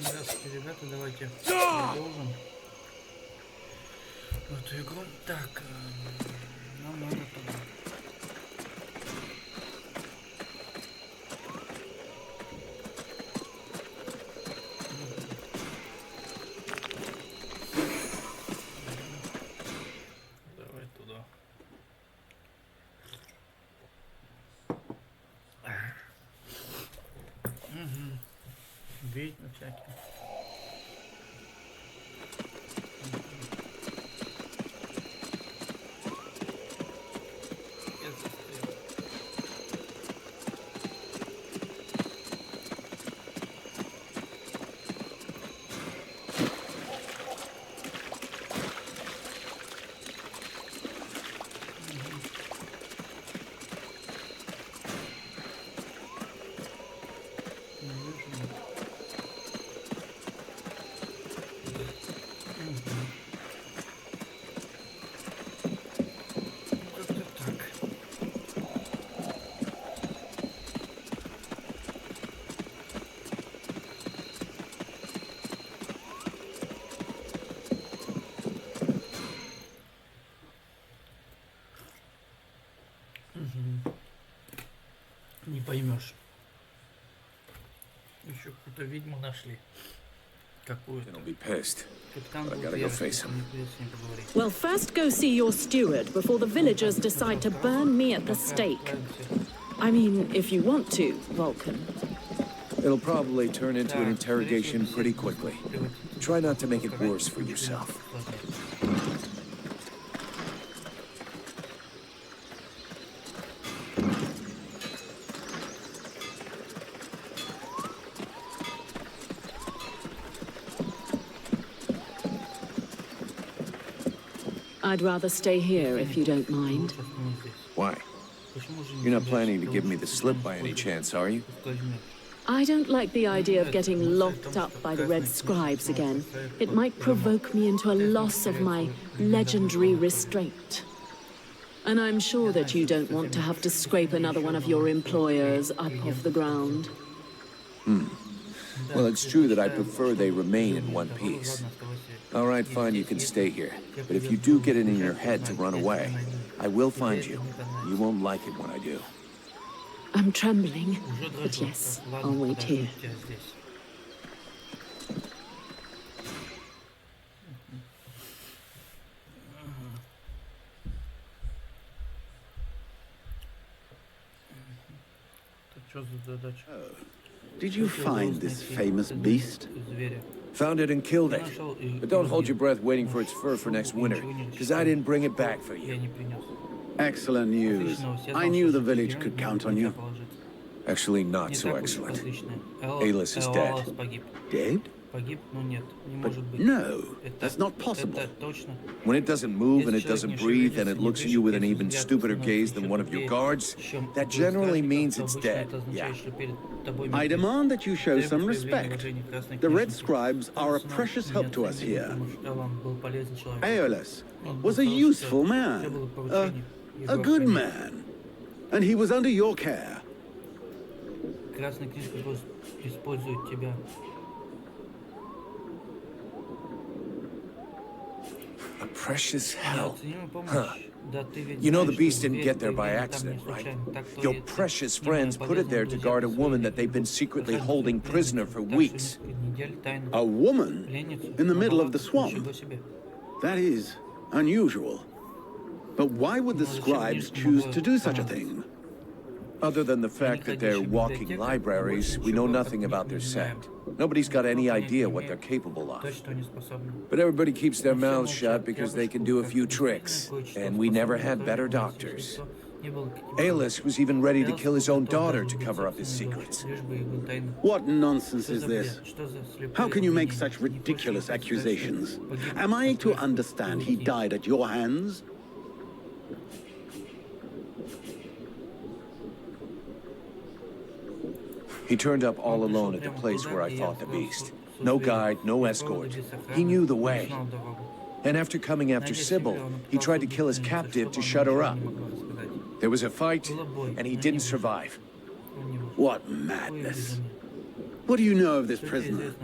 Здравствуйте, ребята, давайте продолжим эту игру. Так, нам надо туда. Давай туда. Бить на всякие. Не поймешь. Еще какую-то ведьму нашли. Какую-то. Капитан был Well, first go see your steward before the villagers decide to burn me at the stake. I mean, if you want to, Vulcan. It'll probably turn into an interrogation pretty quickly. Try not to make it worse for yourself. I'd rather stay here if you don't mind. Why? You're not planning to give me the slip by any chance, are you? I don't like the idea of getting locked up by the Red Scribes again. It might provoke me into a loss of my legendary restraint. And I'm sure that you don't want to have to scrape another one of your employers up off the ground. Well, it's true that I prefer they remain in one piece. All right, fine, you can stay here. But if you do get it in your head to run away, I will find you. You won't like it when I do. I'm trembling, but yes, I'll wait here. Did you find this famous beast? Found it and killed it. But don't hold your breath waiting for its fur for next winter, because I didn't bring it back for you. Excellent news. I knew the village could count on you. Actually, not so excellent. Alis is dead. Dead? But no, that's not possible. When it doesn't move and it doesn't breathe and it looks at you with an even stupider gaze than one of your guards, that generally means it's dead, yeah. I demand that you show some respect. The Red Scribes are a precious help to us here. Aeolus was a useful man, a good man, and he was under your care. Красная книжка просто использует тебя. A precious hell. Huh. You know the beast didn't get there by accident, right? Your precious friends put it there to guard a woman that they've been secretly holding prisoner for weeks. A woman in the middle of the swamp? That is unusual. But why would the scribes choose to do such a thing? Other than the fact that they're walking libraries, we know nothing about their sect. Nobody's got any idea what they're capable of. But everybody keeps their mouths shut because they can do a few tricks. And we never had better doctors. Aeolus was even ready to kill his own daughter to cover up his secrets. What nonsense is this? How can you make such ridiculous accusations? Am I to understand he died at your hands? He turned up all alone at the place where I fought the beast. No guide, no escort. He knew the way. And after coming after Sybil, he tried to kill his captive to shut her up. There was a fight, and he didn't survive. What madness. What do you know of this prisoner?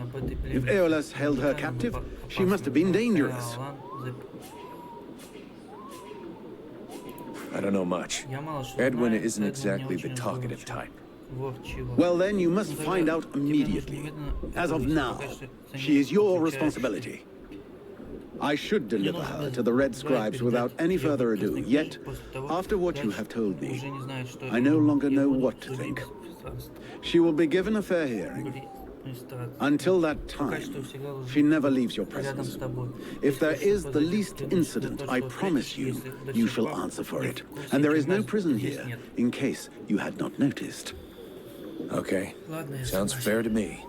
If Aeolus held her captive, she must have been dangerous. I don't know much. Edwin isn't exactly the talkative type. Well, then you must find out immediately. As of now, she is your responsibility. I should deliver her to the Red Scribes without any further ado, yet, after what you have told me, I no longer know what to think. She will be given a fair hearing. Until that time, she never leaves your presence. If there is the least incident, I promise you, you shall answer for it. And there is no prison here, in case you had not noticed. Okay. Sounds fair to me.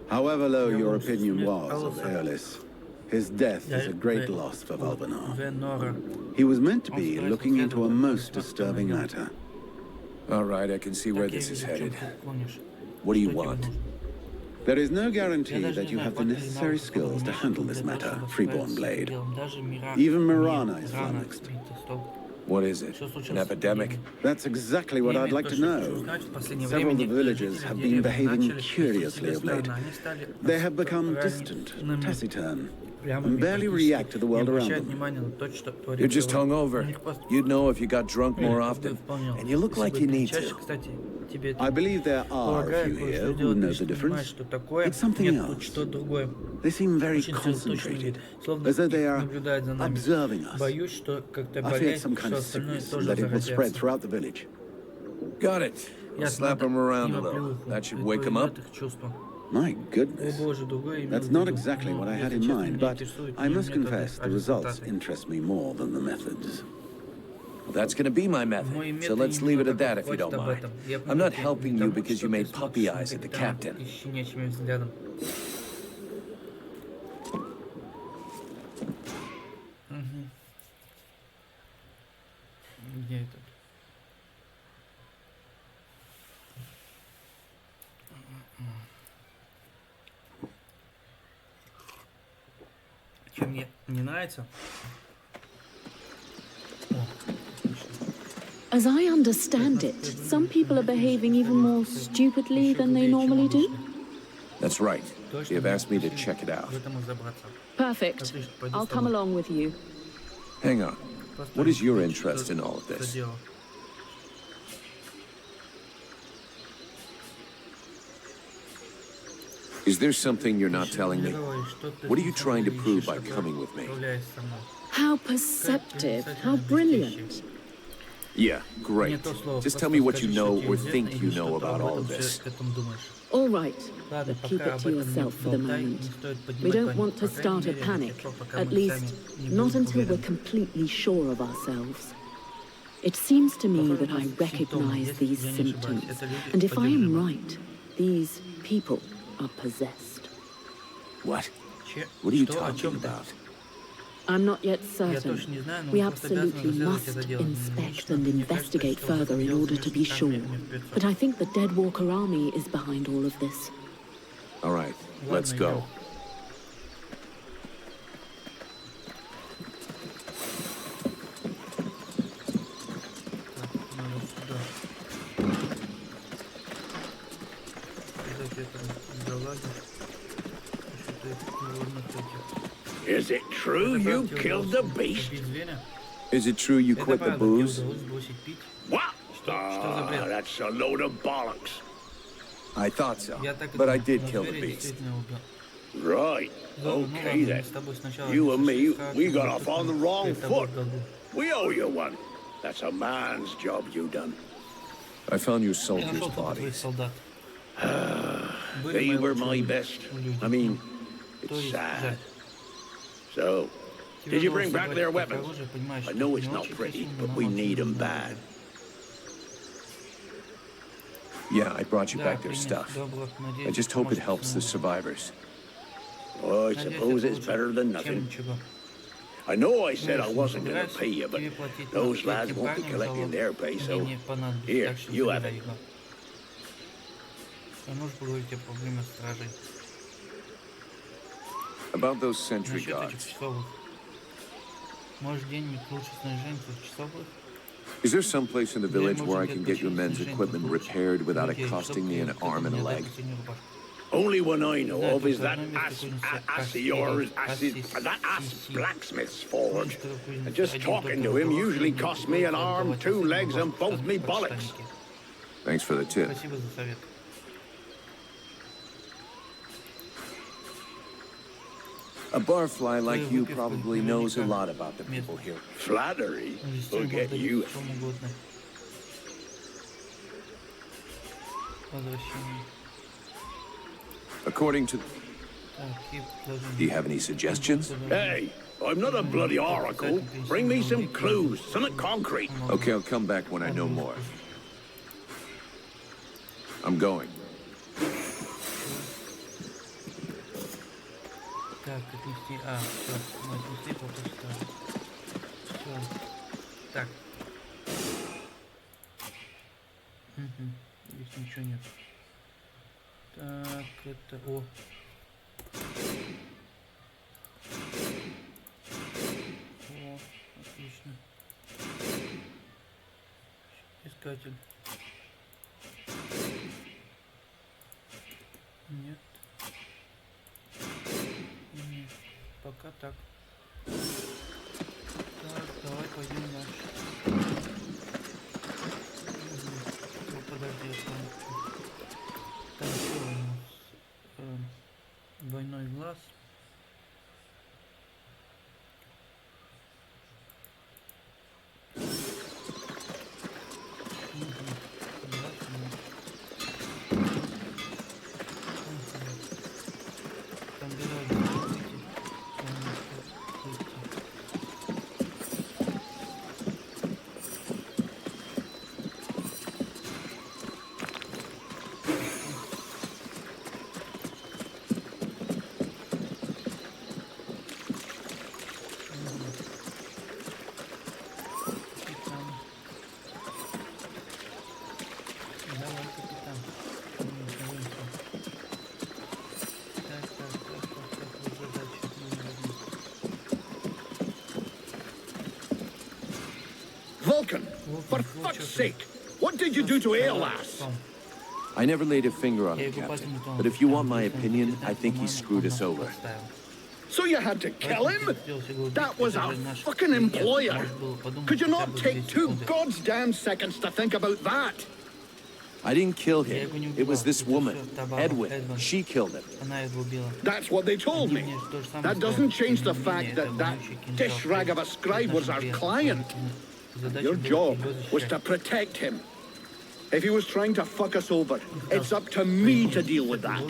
However low your opinion was of Aeolus, his death is a great loss for Valvenar. He was meant to be looking into a most disturbing matter. All right, I can see where this is headed. What do you want? There is no guarantee that you have the necessary skills to handle this matter, Freeborn Blade. Even Mirana is flummoxed. What is it? An epidemic? That's exactly what I'd like to know. Several of the villagers have been behaving curiously of late. They have become distant, taciturn, and barely react to the world around them. You're just hungover. You'd know if you got drunk more often. And you look like you need to. I believe there are a few here who know the difference. It's something else. They seem very concentrated, as though they are observing us. I fear some kind of sickness and that it will spread throughout the village. Got it. I'll slap him around a little. That should wake him up. My goodness. That's not exactly what I had in mind, but I must confess the results interest me more than the methods. Well, that's gonna be my method, so let's leave it at that if you don't mind. I'm not helping you because you made puppy eyes at the captain. Чем мне не нравится? As I understand it, some people are behaving even more stupidly than they normally do. That's right. They have asked me to check it out. Perfect. I'll come along with you. Hang on. What is your interest in all of this? Is there something you're not telling me? What are you trying to prove by coming with me? How perceptive, how brilliant. Yeah, great. Just tell me what you know or think you know about all of this. All right, but keep it to yourself for the moment. We don't want to start a panic, at least not until we're completely sure of ourselves. It seems to me that I recognize these symptoms, and if I am right, these people are possessed. What? What are you talking about? I'm not yet certain. We absolutely must inspect and investigate further in order to be sure. But I think the Dead Walker army is behind all of this. All right, let's go. Is it true you killed the beast? Is it true you quit the booze? What? That's a load of bollocks. I thought so, but I did kill the beast. Right. Okay then. You and me, we got off on the wrong foot. We owe you one. That's a man's job you done. I found your soldiers' bodies. They were my best. I mean, it's sad. So, did you bring back their weapons? I know it's not pretty, but we need them bad. Yeah, I brought you back their stuff. I just hope it helps the survivors. Oh, I suppose it's better than nothing. I know I said I wasn't going to pay you, but those lads won't be collecting their pay, so here, you have it. About those sentry guards. Is there some place in the village where I can get your men's equipment repaired without it costing me an arm and a leg? Only one I know of is that ass blacksmith's forge. And just talking to him usually costs me an arm, 2 legs, and both me bollocks. Thanks for the tip. A barfly like you probably knows a lot about the people here. Flattery will get you. According to... Do you have any suggestions? Hey, I'm not a bloody oracle. Bring me some clues, something concrete. Okay, I'll come back when I know more. I'm going. Так, отнести... А, все, мы отнесли, пока все. Так. Здесь ничего нет. Так, это... О! О, отлично. Искатель. Нет. Нет. Пока так. Так, давай пойдем дальше. О, подожди, там что у нас? Двойной глаз. Vulcan, for fuck's sake, what did you do to Aeolus? I never laid a finger on it, Captain. But if you want my opinion, I think he screwed us over. So you had to kill him? That was our fucking employer. Could you not take 2 goddamn seconds to think about that? I didn't kill him. It was this woman, Edwin. She killed him. That's what they told me. That doesn't change the fact that that dish rag of a scribe was our client. Your job was to protect him. If he was trying to fuck us over, it's up to me to deal with that.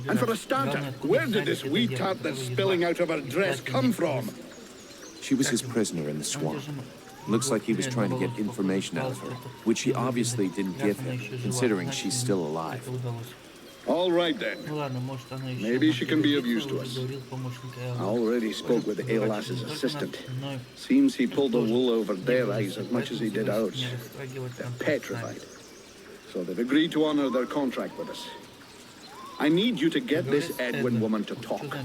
And for a starter, where did this wee tart that's spilling out of her dress come from? She was his prisoner in the swamp. Looks like he was trying to get information out of her, which he obviously didn't give him, considering she's still alive. All right then. Maybe she can be of use to us. I already spoke with Aeolus's assistant. Seems he pulled the wool over their eyes as much as he did ours. They're petrified. So they've agreed to honor their contract with us. I need you to get this Edwin woman to talk.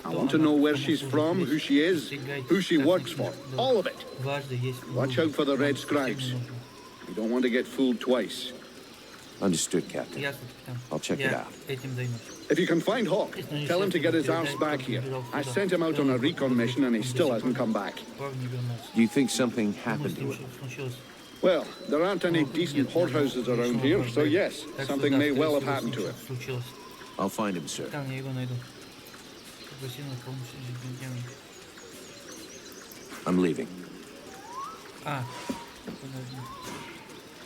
I want to know where she's from, who she is, who she works for. All of it. Watch out for the red scribes. You don't want to get fooled twice. Understood, Captain. I'll check it out. If you can find Hawk, tell him to get his arse back here. I sent him out on a recon mission and he still hasn't come back. Do you think something happened to him? Well, there aren't any decent whorehouses around here, so yes, something may well have happened to him. I'll find him, sir. I'm leaving.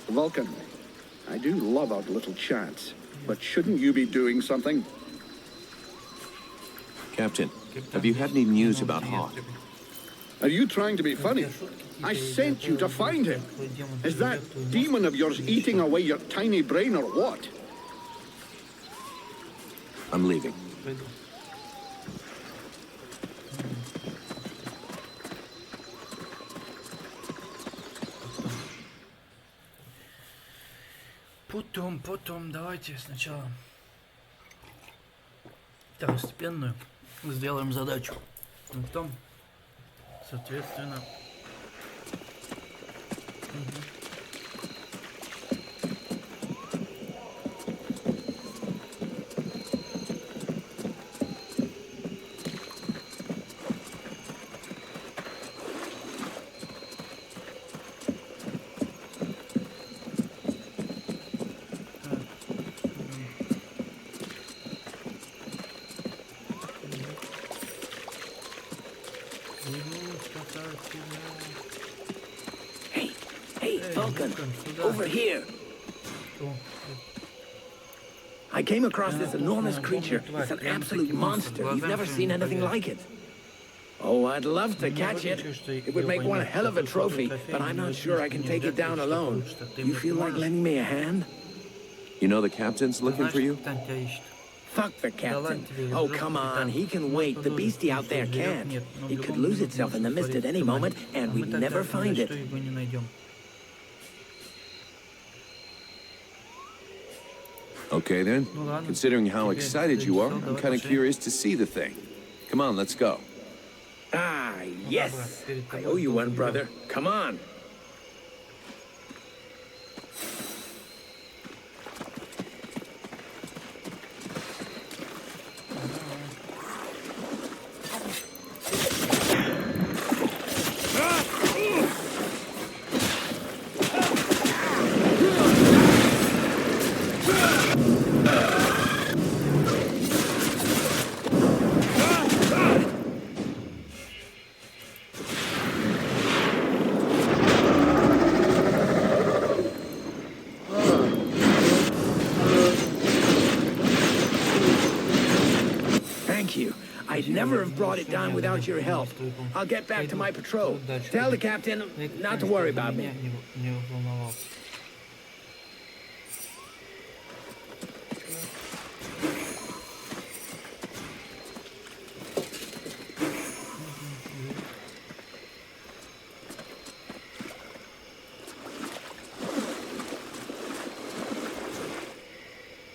Vulcan, I do love our little chats, but shouldn't you be doing something? Captain, have you had any news about Hawk? Are you trying to be funny? I sent you to find him. Is that demon of yours eating away your tiny brain or what? I'm leaving. Потом, давайте сначала второстепенную сделаем задачу. Потом, соответственно, Hey, Vulcan, over here. I came across this enormous creature. It's an absolute monster. You've never seen anything like it. Oh, I'd love to catch it. It would make one hell of a trophy, but I'm not sure I can take it down alone. You feel like lending me a hand? You know the captain's looking for you? Fuck the captain. Oh, come on, he can wait. The beastie out there can't. It could lose itself in the mist at any moment, and we'd never find it. Okay then. Considering how excited you are, I'm kind of curious to see the thing. Come on, let's go. Ah, yes. I owe you one, brother. Come on. I'd never have brought it down without your help. I'll get back to my patrol. Tell the captain not to worry about me.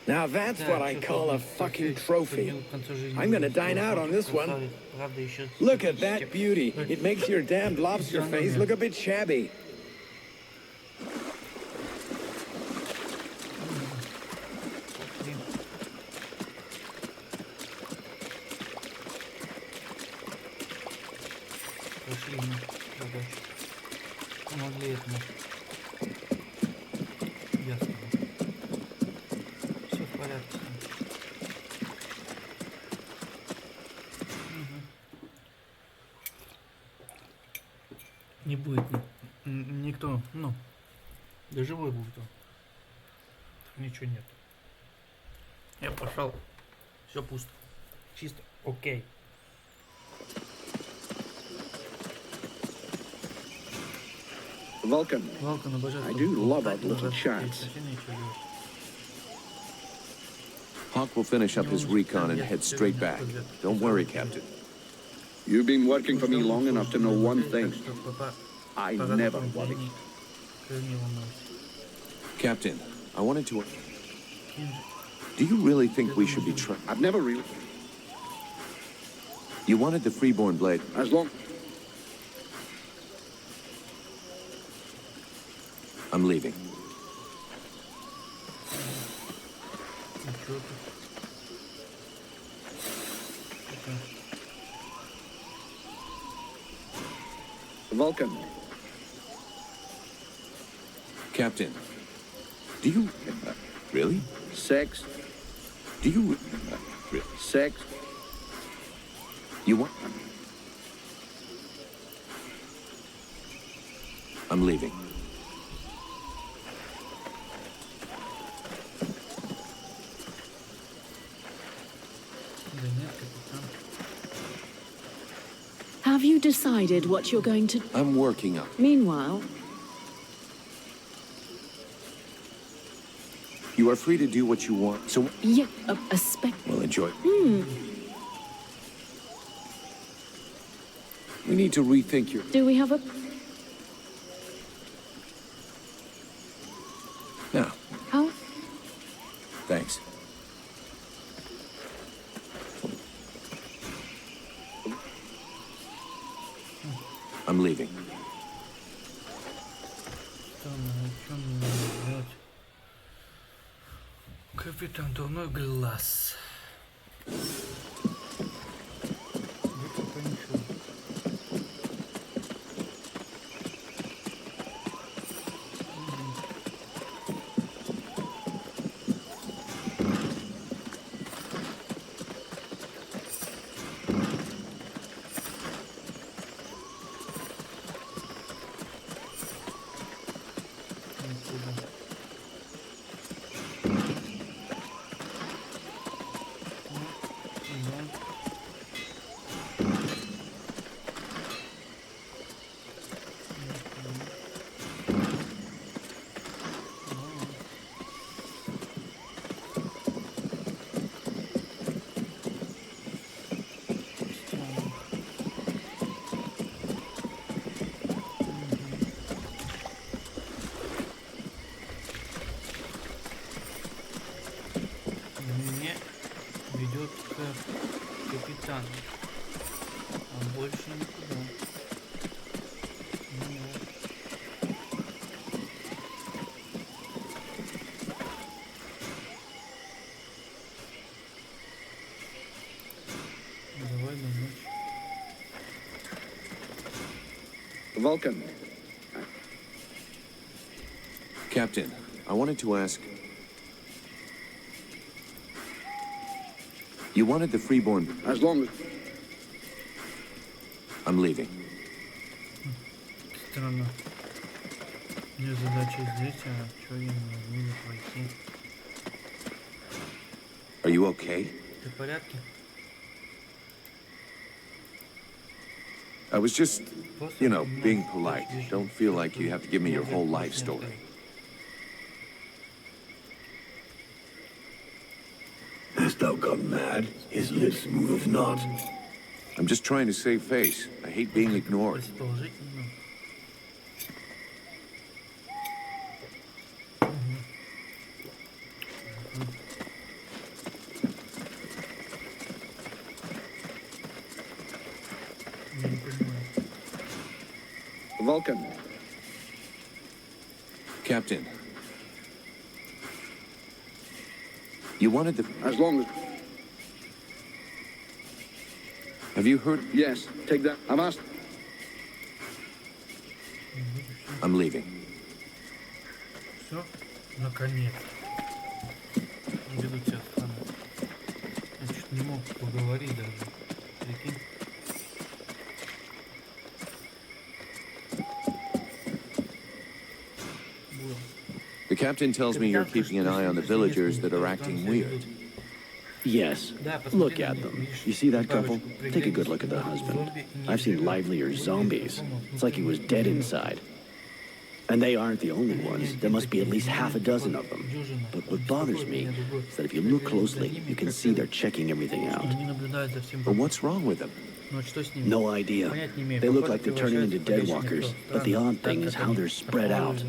Now that's what I call a fucking trophy. I'm gonna dine out on this one. Look at that beauty. It makes your damned lobster face look a bit shabby. Не будет никто, ну, да живой будет он. Ничего нет. Я пошел, все пусто, чисто, окей. Vulcan, I do love our little chats. Hawk will finish up his recon and head straight back. Don't worry, Captain. You've been working for me long enough to know one thing. I never worry. Captain, I wanted to... Do you really think we should be trying... I've never really... You wanted the freeborn blade. As long... I'm leaving. Vulcan. Captain, do you... really? Sex. Do you... Sex. You want... I'm leaving. Have you decided what you're going to... I'm working on... Meanwhile... You are free to do what you want, so... Yeah, a spec... Well, enjoy. We need to rethink your... Do we have a... No, How? thanks. I'm leaving. Капитан Дурной Глаз. Где-то ничего. Ведет к капитану, а больше никуда. Давай на ночь. Vulcan. Captain, I wanted to ask... You wanted the freeborn... As long as... I'm leaving. Странно. У меня задача здесь, а что я не могу не пойти? Are you okay? Ты в порядке? I was just, you know, being polite. Don't feel like you have to give me your whole life story. Hast thou gone mad? His lips move not. I'm just trying to save face. I hate being ignored. Предположительно. Я не понимаю. Vulcan. Captain. You wanted the... As long as... Have you heard? Yes, take that. I've asked... I'm leaving. Все, наконец. Ведут себя странно. Я чуть не мог поговорить даже. Прикинь. The captain tells me you're keeping an eye on the villagers that are acting weird. Yes. Look at them. You see that couple? Take a good look at the husband. I've seen livelier zombies. It's like he was dead inside. And they aren't the only ones. There must be at least half a dozen of them. But what bothers me is that if you look closely, you can see they're checking everything out. But what's wrong with them? No idea. They look like they're turning into deadwalkers, but the odd thing is how they're spread out.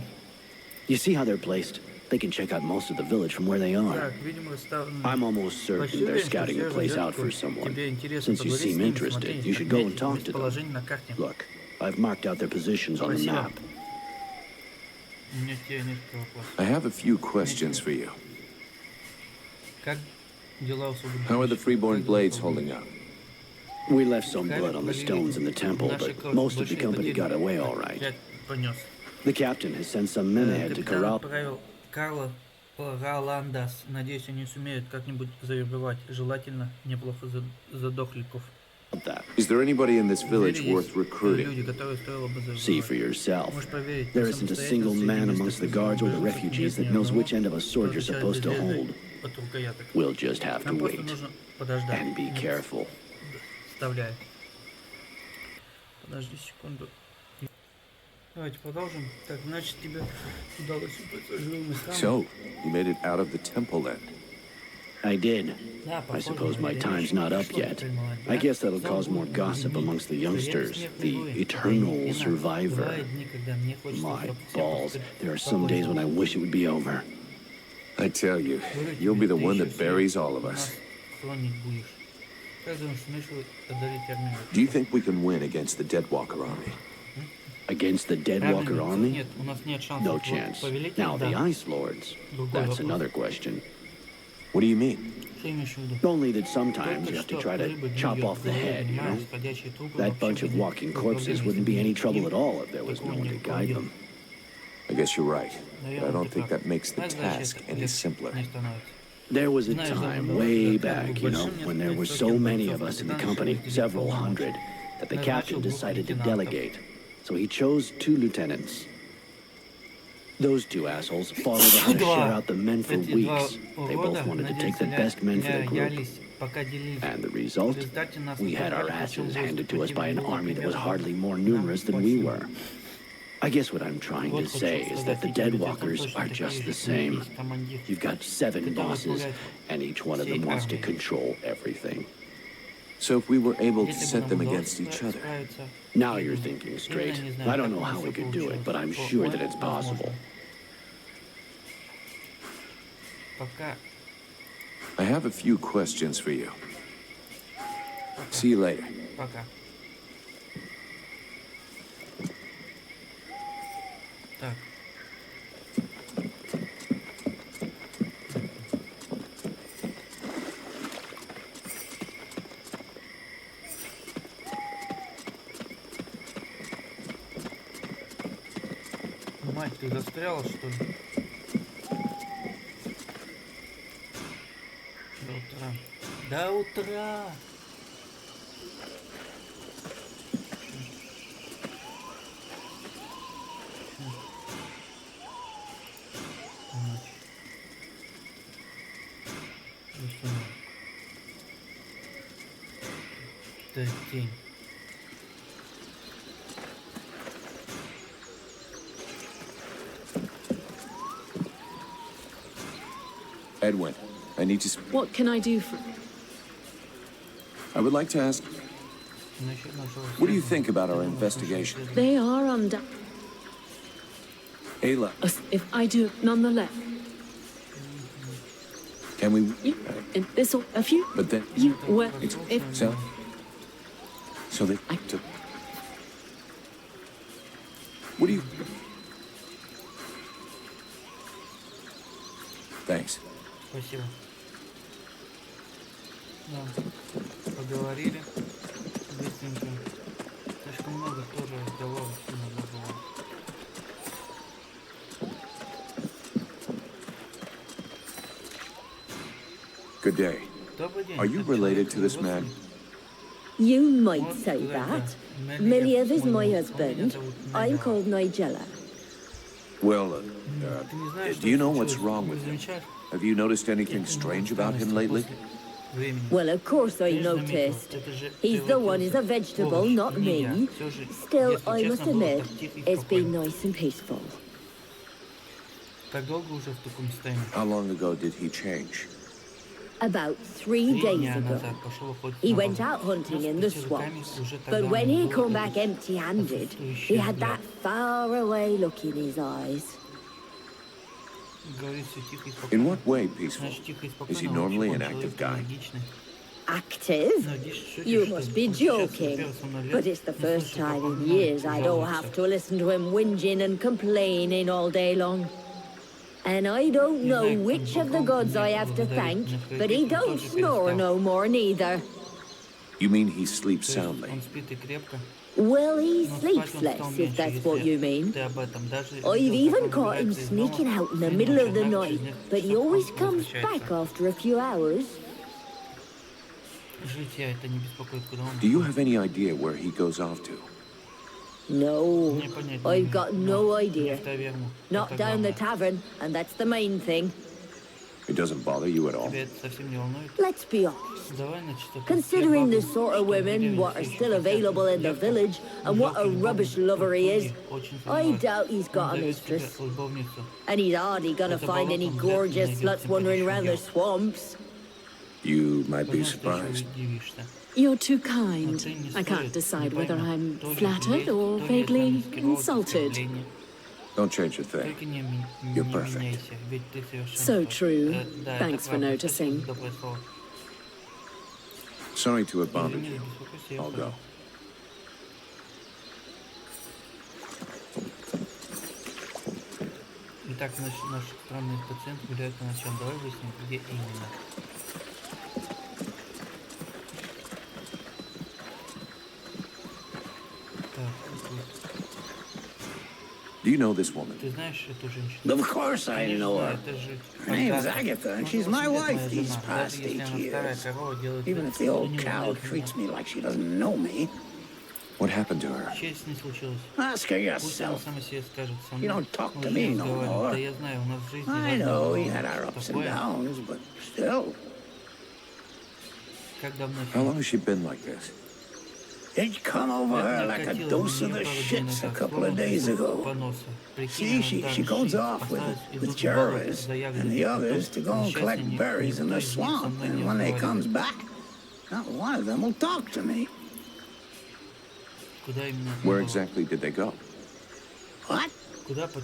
You see how they're placed? They can check out most of the village from where they are. I'm almost certain they're scouting the place out for someone. Since you seem interested, you should go and talk to them. Look, I've marked out their positions on the map. I have a few questions for you. How are the freeborn blades holding up? We left some blood on the stones in the temple, but most of the company got away all right. The captain has sent some men ahead to corral... Карла Роландас. Надеюсь, они сумеют как-нибудь завербовать. Желательно неплохо задохликов. Is there anybody in this village worth recruiting? See for yourself. There isn't a single man amongst the guards or the refugees that knows which end of a sword you're supposed to hold. We'll just have to wait. And be careful. Подожди секунду. Давайте продолжим. Так, значит, тебе удалось убрать живым из храма. So, you made it out of the temple then? I did. I suppose my time's not up yet. I guess that'll cause more gossip amongst the youngsters. The eternal survivor. My balls. There are some days when I wish it would be over. I tell you, you'll be the one that buries all of us. Do you think we can win against the Deadwalker army? Against the Deadwalker army? No chance. Now, the Ice Lords, that's another question. What do you mean? Что имеешь в виду? Only that sometimes Только you have to что try to рыба chop гниет, off the head, you know? ходячие трупы That вообще bunch of бы не walking corpses управлялись, wouldn't be если any бы trouble им at all if there was no такого one не to guide руководил. them. I guess you're right. But I Наверное, don't ты think прав. that makes the А задача task эта any легче simpler. не становится. There was a Знаешь, time давно way когда back, you know, большим when there were несколько so many бойцов of us in the капитан company, решил several помочь. hundred, that the Назначил captain двух decided to лейтенантов. delegate. So he chose 2 lieutenants. Those 2 assholes fought over how to share out the men for Эти два weeks. They both урода wanted to take the надеялись, best men for their group. ярились, пока делились. And the В result? результате нас We had our нападали, причем asses войско handed to us by an противника было army that was примерно hardly more нам numerous than по we силе. were. I guess what I'm trying to Вот хочу say is that сказать, the эти бойцы Deadwalkers точно are такие just же, the как same. есть командир. You've got 7 Который bosses, управляет and each one of всей them wants to армией. control everything. So if we were able to Если бы set нам them удалось against each other, справиться, Now you're thinking именно straight. не знаю, I don't как know у нас how we всё could do it, but I'm получилось. sure По- that it's possible. Пока I have a few questions for you. See you later. Пока. Так. Мать, ты застряла, что ли? До утра. До утра! Ночь. Это день. Edwin, I need to... What can I do for... I would like to ask, Насчет нашего what do you связана. think about our investigation? They are under... Ayla, If I do, nonetheless. can we... You, in this or a few... But then... You were... If... So they took... What do you... Thanks. Спасибо. Да, поговорили. Быстренько. Слишком много тоже разговоров иногда было. Good day. Добрый день. Are you Это related человек to this из man? родственников. You might say that. Miliev is my husband. I'm called Nigella. Well, Ты не знаешь, do you что know what's случилось? wrong Вы with him? замечали? Have you noticed anything strange about him lately? Времени. Well, of course I Ты же заметил, noticed. это же He's the one who's a vegetable, овощ, not не я. me. Всё же, Still, если I must честно, было admit, так тихо и it's been спокойно. nice and peaceful. Так долго уже в таком состоянии. How long ago did he change? About 3 3 days дня ago. назад пошел охотиться He на went бабу. out hunting Но in the с руками swamps. уже тогда But у when него he был come back этот empty-handed, отсутствующий he had взгляд. that far-away look in his eyes. Говорит всё тихо и In спокойно. what way peaceful? Значит, тихо и Is he спокойно, normally очень an active человек guy? энергичный. Active? Ну, здесь шутишь, You что must ли? be Он сейчас joking. первый со мной лет, But it's the не first слышу, как time он in мной years I don't have жалуется. to listen to him whinging and complaining all day long. And I don't know which of the gods I have to thank, but he don't snore no more neither. You mean he sleeps То есть soundly? он спит и крепко, Well, he но sleeps спать он less, стал if меньше, that's what если you mean. ты об этом. Даже I've видел, как even он caught him выбирается из дома, sneaking out in the среди middle ночи, of the однако night, через but he несколько always часов comes возвращается. back after a few hours. Жить я это не беспокоит, куда он. Do you have any idea where he goes off to? No, Мне понять не I've имею. got Но no не idea. в таверну. Not Это down the главное. tavern, and that's the main thing. It doesn't bother you at all? Тебя это совсем не волнует? Let's be honest. Давай, значит, Considering the sort of women what are still available in the village and what a rubbish lover he is, I doubt he's got a mistress. And he's hardly gonna find any gorgeous sluts wandering around the swamps. You might be surprised. You're too kind. I can't decide whether I'm flattered or vaguely insulted. Don't change a thing. You're perfect. So true. Thanks for noticing. Sorry to have bothered you. I'll go. Итак, наш странный пациент гуляет по ночам. Давай выясним, где именно. Так, Do you know this woman? ты знаешь эту женщину? Of course I know her. Это же Her name's Agatha, and she's my wife these past 8 years. Even if the old cow treats me like she doesn't know me. What happened to her? Что с ней случилось? Ask her Пусть она yourself. сама себе скажет. Сама. You don't talk to Он me же no разговаривает. more. Да я знаю, у нас в жизни I know we had our разное ups and такое. downs, but still. Как давно? How long has she been like this? It come over her like a dose of the shits a couple of days ago. See, she goes off with Jervis and the others to go and collect berries in the swamp, and when they comes back, not one of them will talk to me. Where exactly did they go? What?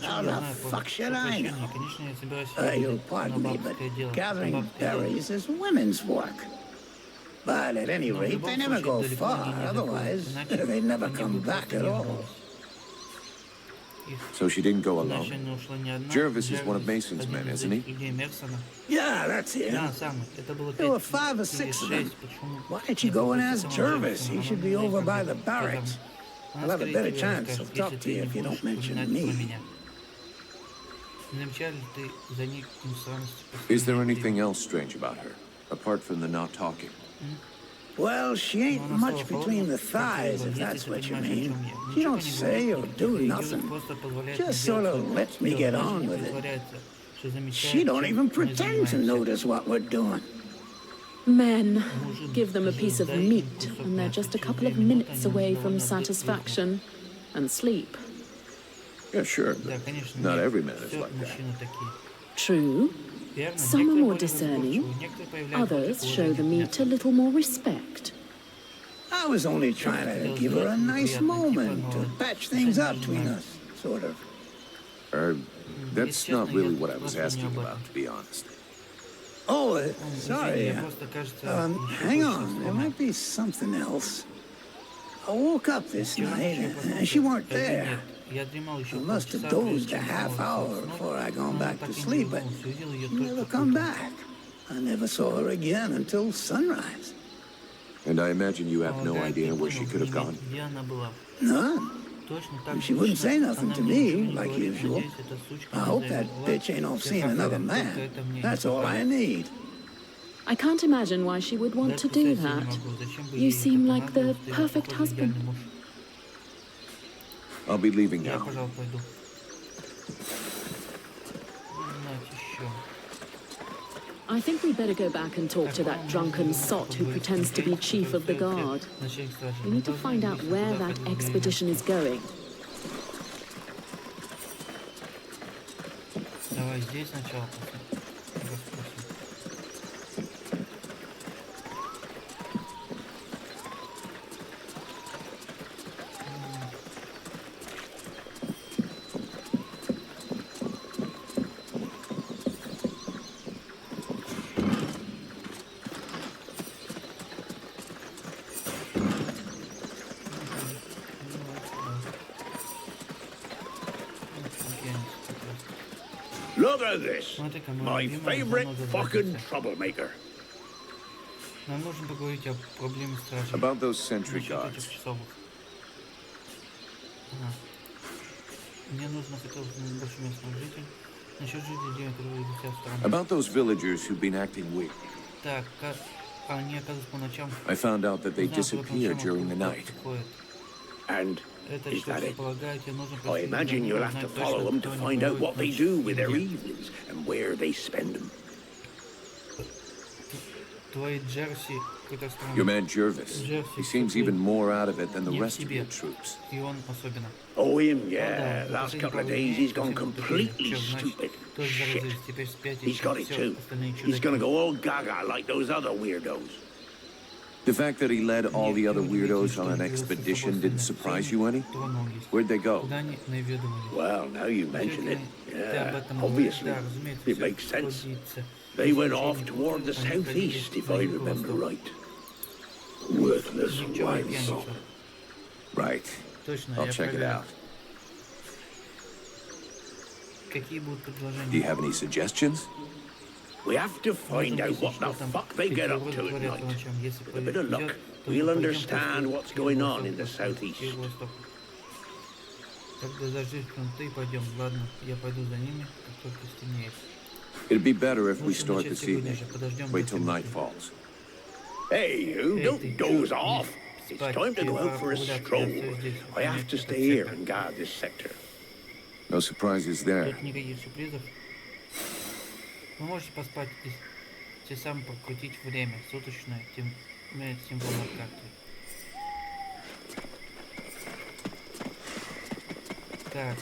How the fuck should I know? You'll pardon me, but gathering berries is women's work. But at any rate, they never go far, otherwise they never come back at all. So she didn't go alone. Jervis is one of Mason's men, isn't he? Yeah, that's him. There were 5 or 6 of them. Why didn't you go and ask Jervis? He should be over by the barracks. I'll have a better chance of talking to you if you don't mention me. Is there anything else strange about her, apart from the not talking? Well, she ain't much between the thighs, if that's what you mean. She don't say or do nothing. Just sort of lets me get on with it. She don't even pretend to notice what we're doing. Men, give them a piece of meat, and they're just a couple of minutes away from satisfaction and sleep. Yeah, sure, but not every man is like that. True. Some are more discerning, others show the meat a little more respect. I was only trying to give her a nice moment to patch things up between us, sort of. That's not really what I was asking about, to be honest. Oh, sorry. Hang on, there might be something else. I woke up this night, and she weren't there. I must have dozed a half hour before I gone back to sleep, but she never come back. I never saw her again until sunrise. And I imagine you have no idea where she could have gone? None. She wouldn't say nothing to me, like usual. I hope that bitch ain't off seeing another man. That's all I need. I can't imagine why she would want to do that. You seem like the perfect husband. I'll be leaving now. I think we'd better go back and talk to that drunken sot who pretends to be chief of the guard. We need to find out where that expedition is going. Давай здесь сначала расспросим. Look at this. My favorite fucking troublemaker. Нам нужно поговорить о проблеме стражей. About those sentry guards. Мне нужно хотелось бы больше местных жителей. Насчет жителей, которые ведут себя странно. About those villagers who've been acting weird. Так, как они оказываются по ночам. I found out that they disappear during the night. And Это is что that it? предполагает, тебе нужно I imagine you'll have to follow them to find out what they do with their evenings and where they spend them. Твои Джерси какой-то странный. Your man Jervis. He seems even more out of it than the rest of your troops. И он особенно. Oh, him, yeah. Last couple of days he's gone completely stupid. Shit. He's got it too. He's gonna go all gaga like those other weirdos. The fact that he led all the other weirdos on an expedition didn't surprise you any? Where'd they go? Well, now you mention it. Yeah, obviously. It makes sense. They went off toward the southeast, if I remember right. Worthless wine salt. Right. I'll check it out. какие будут предложения? Do you have any suggestions? We have to find out what the fuck they get up to at night. With a bit of luck, we'll understand what's going on in the southeast. Когда зажжем, ты пойдем. Ладно, я пойду за ними, как только стемнеет. It'd be better if we start this evening. Wait till night falls. Hey, you don't doze off. It's time to go out for a stroll. I have to stay here and guard this sector. No surprises there. Тут никаких сюрпризов. Вы можете поспать и те самые прокрутить время суточное, тем символ на карте. Так.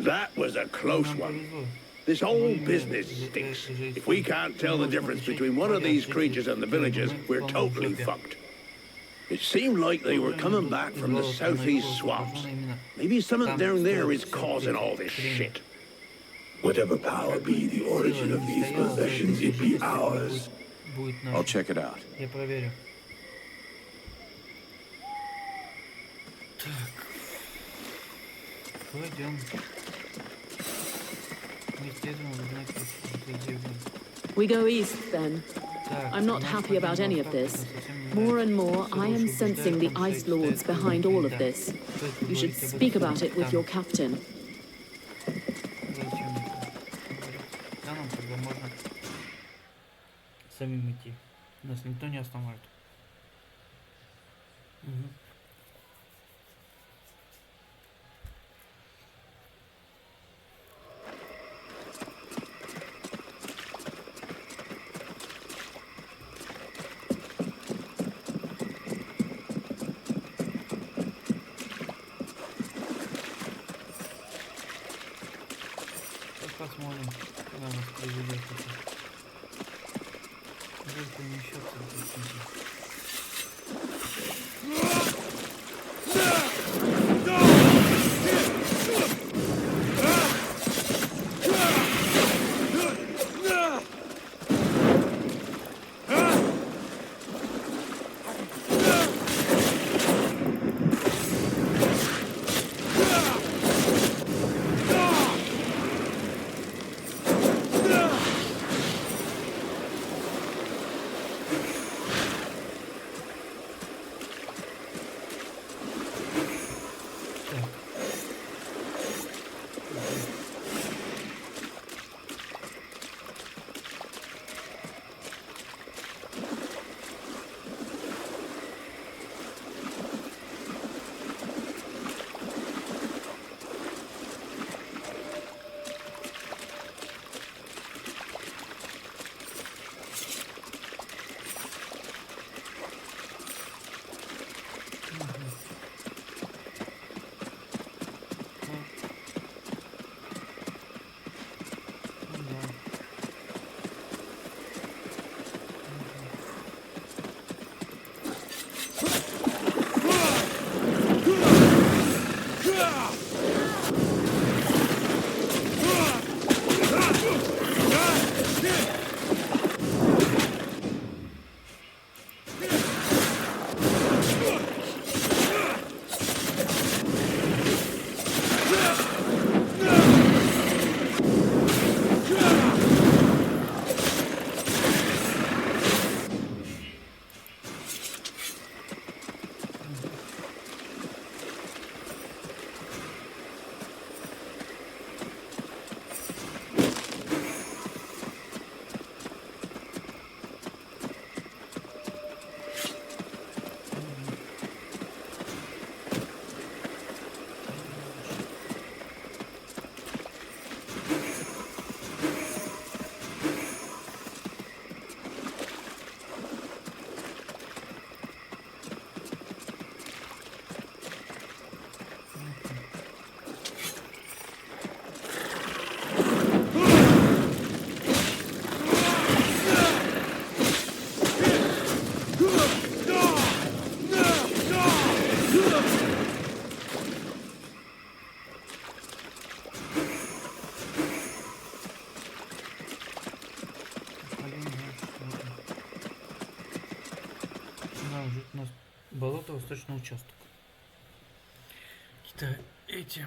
That was a close one. This whole business stinks. If we can't tell the difference between one of these creatures and the villagers, we're totally fucked. It seemed like they were coming back from the southeast swamps. Maybe something down there is causing all this shit. Whatever power be the origin of these possessions, it be ours. I'll check it out. Я проверю. Так. Пойдем. We go east, then. I'm not happy about any of this. More and more, I am sensing the Ice Lords behind all of this. You should speak about it with your captain. Самим идти. Нас никто не остановит. Посмотрим, куда нас приведет это. Только не счется. Нам жить у нас болото, восточный участок. Какие-то эти...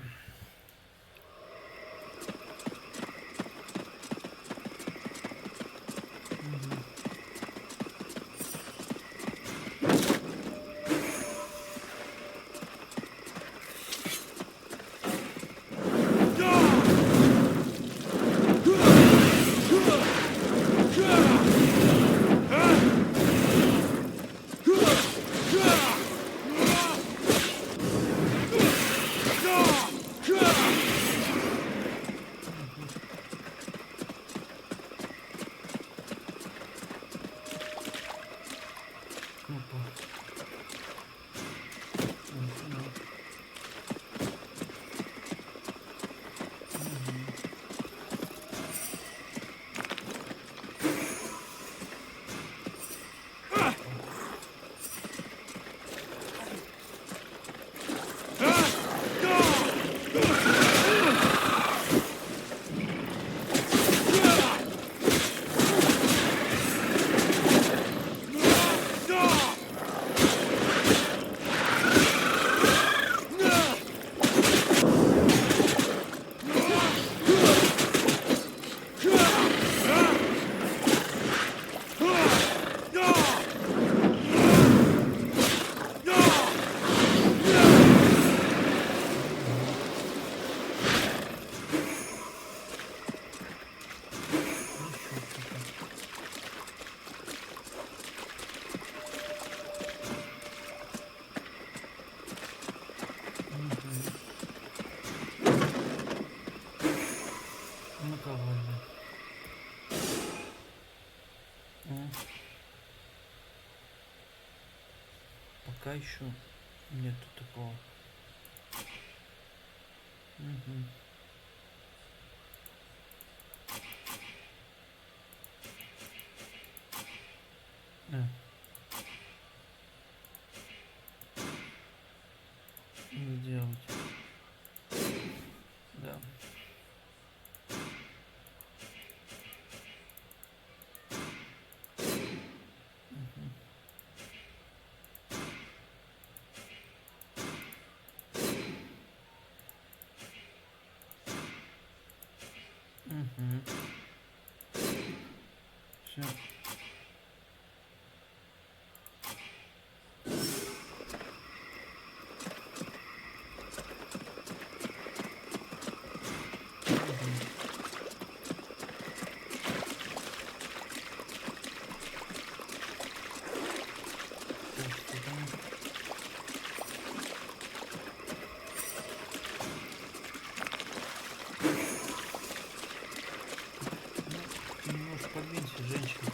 Пока еще нету такого. Сделать. Да. Все. Немножко подвинься, женщина.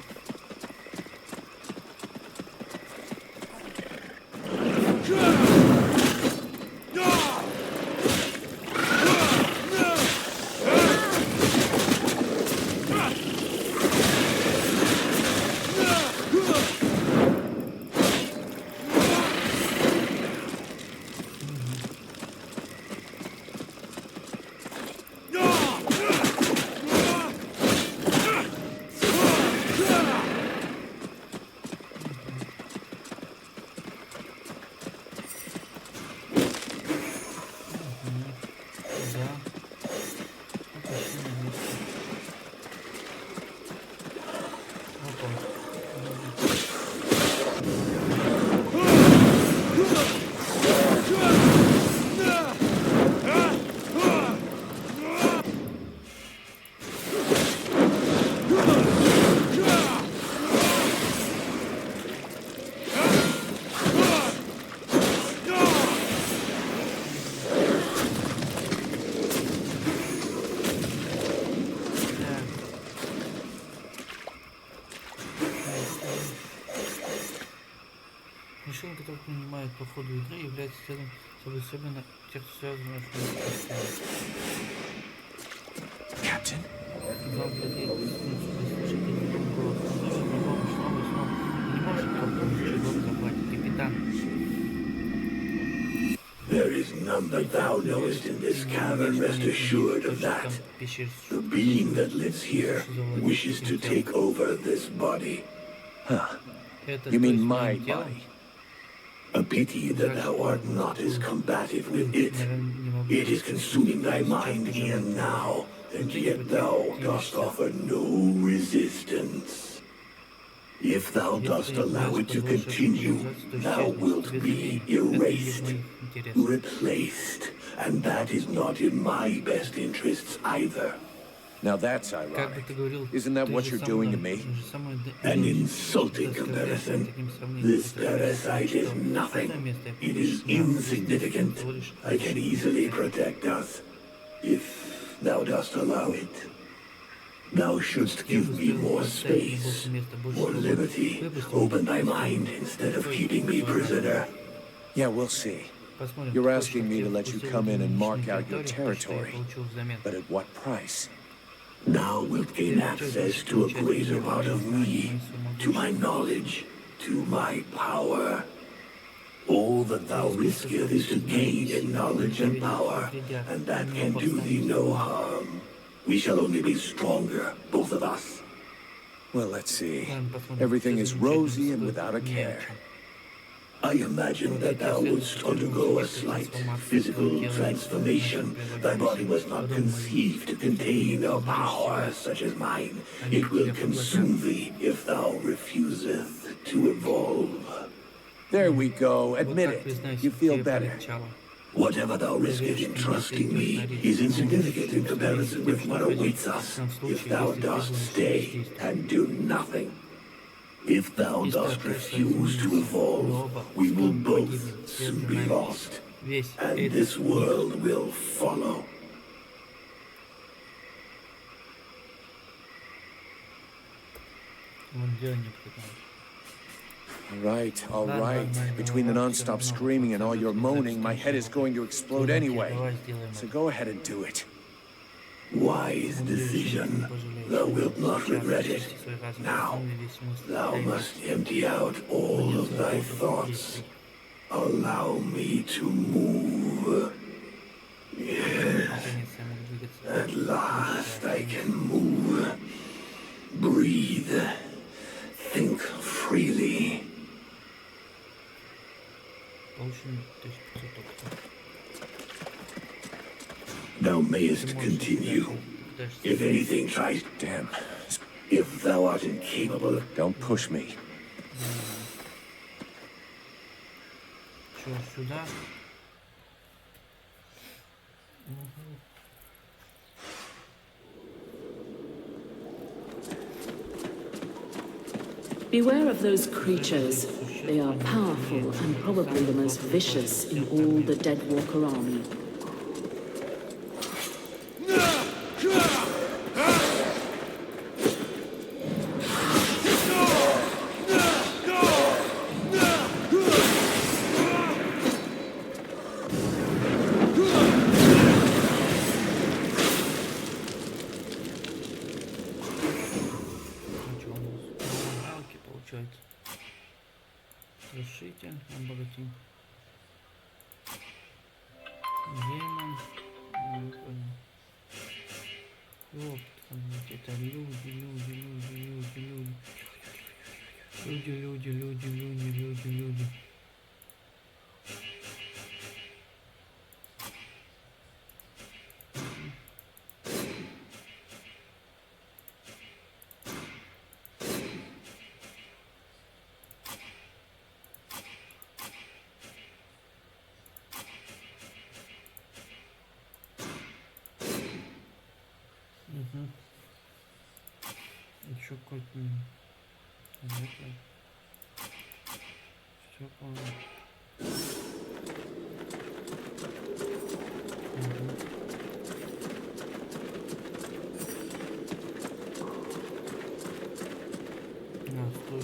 Решение, которое принимает по ходу игры, является целым собой особенно тех, кто связано с Captain? Зал владеет слушателей голос. Назовет на помощь снова и снова. Не может попасть чего захватить. Капитан. There is none that thou knowest in this cavern, rest assured of that. The being that lives here wishes to take over this body. Huh. You mean my body? A pity that thou art not as combative with it. It is consuming thy mind even now, and yet thou dost offer no resistance. If thou dost allow it to continue, thou wilt be erased, replaced, and that is not in my best interests either. Now that's ironic. Isn't that what you're doing to me? An insulting comparison. This parasite is nothing. It is insignificant. I can easily protect us, if thou dost allow it. Thou shouldst give me more space, more liberty. Open thy mind instead of keeping me prisoner. Yeah, we'll see. You're asking me to let you come in and mark out your territory. But at what price? Thou wilt gain access to a greater part of me, to my knowledge, to my power. All that thou risketh is to gain in knowledge and power, and that can do thee no harm. We shall only be stronger, both of us. Well, let's see. Everything is rosy and without a care. I imagine that thou wouldst undergo a slight physical transformation. Thy body was not conceived to contain a power such as mine. It will consume thee if thou refuseth to evolve. There we go. Admit it. You feel better. Whatever thou riskest in trusting me is insignificant in comparison with what awaits us if thou dost stay and do nothing. If thou dost refuse to evolve, we will both soon be lost, and this world will follow. All right. Between the non-stop screaming and all your moaning, my head is going to explode anyway. So go ahead and do it. Wise decision. Thou wilt not regret it. Now, thou must empty out all of thy thoughts. Allow me to move. Yes. At last I can move. Breathe. Think freely. Thou mayest continue. If anything tries... Damn. If thou art incapable of... Don't push me. Beware of those creatures. They are powerful and probably the most vicious in all the Deadwalker army. Решитель, обратим. Демон. Вот, это люди. Люди. Еще какой-то... Все понял. Стой.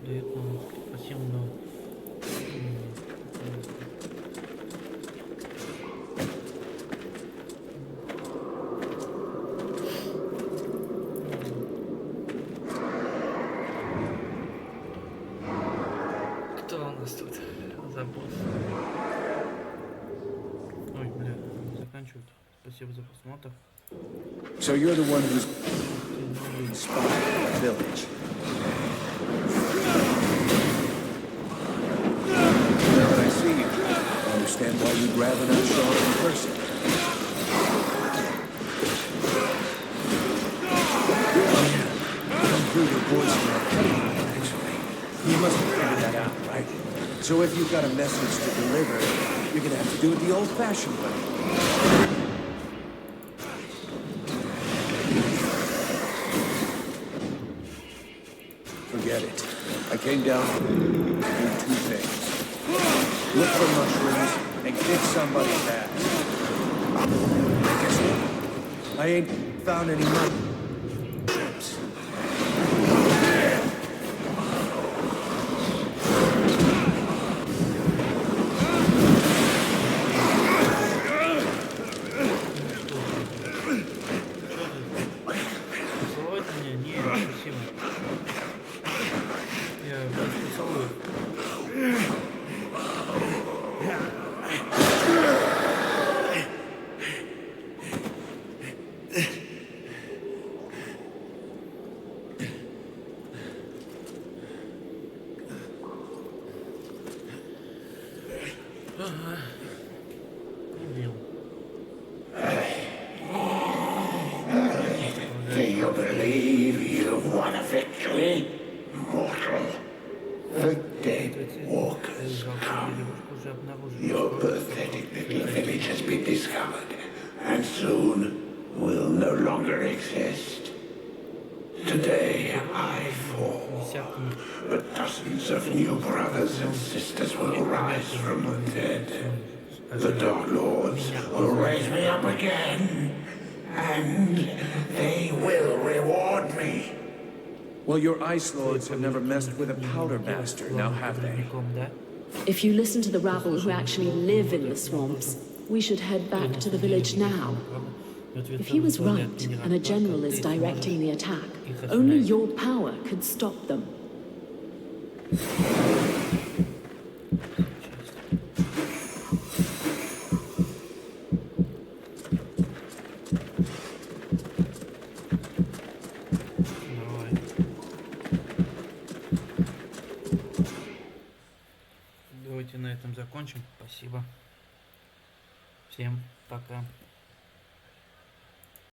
дает нам пассивную. Кто у нас тут? Забыл. Ой, бля, заканчивают. Спасибо за просмотр. So you're the one who's inspired the village. Now that I see you, I understand why you'd rather not show up in person. Come through your voice in that cutting, actually. You must have figured that out, right? So if you've got a message to deliver, you're gonna have to do it the old-fashioned way. Forget it. I came down to do two things. Look for mushrooms and kick somebody's ass. And guess what? I ain't found any mushrooms. Убил. Do you believe you've won a victory, mortal? The dead walkers come. Your pathetic little village has been discovered, and soon will no longer exist. Today I fall, but dozens of new brothers and sisters will rise from the dead. The Dark Lords will raise me up again, and they will reward me. Well, your Ice Lords have never messed with a Powder Master, now have they? If you listen to the rabble who actually live in the swamps, we should head back to the village now. If he was right, and a general is directing the attack, only your power could stop them. Давайте на этом закончим. Спасибо. Всем пока.